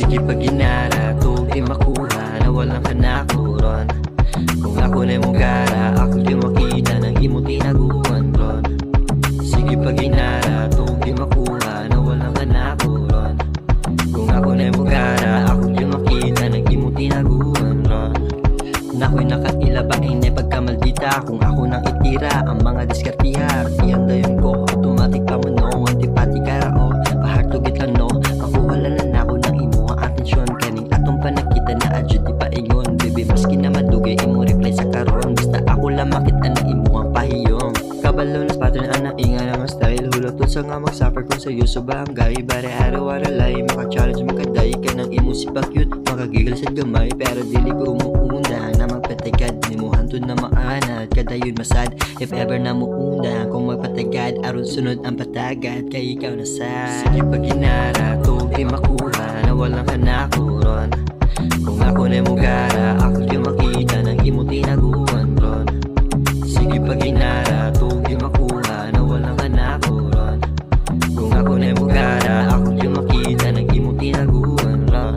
Sige pag ginara, tuog makuha na walang kanakuron. Kung ako na'y mugara, ako di makita ng imong tinaguan ron. Sige pag ginara, tuog makuha na walang kanakuron. Kung ako na'y mugara, ako di makita ng imong tinaguan ron. Nako'y nakailabain na pagkamaldita. Kung ako nang itira ang mga diskartiha, iyan dayon ko, automatic pa mo no. Antipati karao, pahartugit lang no. Makuwala na ako ng imo ang atensyon. Kaning atong panakita na adyo di pa ingon. Baby maski na madugay imo reply sa karon. Basta ako lang makita na imo ang pahiyong. Kabalo na pattern ang nainga ng style. Hulatot sa nga mag-suffer kung sa'yo so ba ang gay. Bare araw aralay, maka-challenge makaday ka ng imo si pa-cute. Makagigil sa gamay pero dili ko umuunda na magpatigad. Ni mo hantod na maanad, kadayon masad. If ever na muunda, kung magpatagad aron sunod ang patagad, kay ikaw na sad. Sige pag ginara, tuog makuha na walang kanakuron. Kung ako na'y mugara, ako di makita ng imo tinaguan ron. Sige pag ginara, tuog makuha na walang kanakuron. Kung ako na'y mugara, ako di makita ng imo tinaguan ron.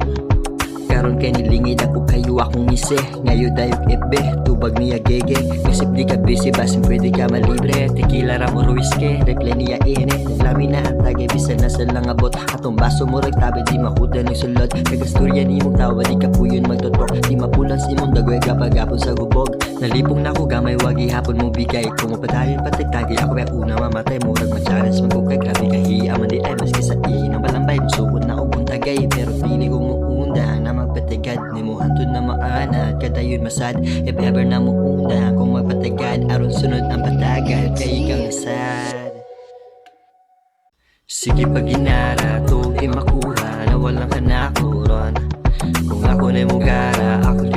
Karon kay nilingid ako kayo akong isi. Ngayon dayog ebe, tubag niya gege. Kasi di ka busy, basin pwede ka malibre. Tequila ramo whiskey, reply niya ine. Naglami na ang tagay, bisan na sa lang abot. Atong baso mo ragtabi, di makuda ng sulod. Kagasturya ni mong tawa, di ka puyon magtotok. Di mapulang si mong dagoy kapag hapon sa gubog. Nalipong na ko gamay, wagi hapon mo bigay. Kung mapadayon patagtagi, ako ay una mamatay. Murag ma-challenge, magkukay, grabe kahiya. Aman di ay maski sa ihi ng balambay. Musukod na og tagay, pero di ko muunda na magpatigad. Ni mo hantod na maanad, kadayon masad. If ever na muunda, kung magpatigad aron sunod ang patagad, kay ikaw na sad. Sige pag ginara, tuog makuha na walang kanakuron. Kung ako na'y mugara, ako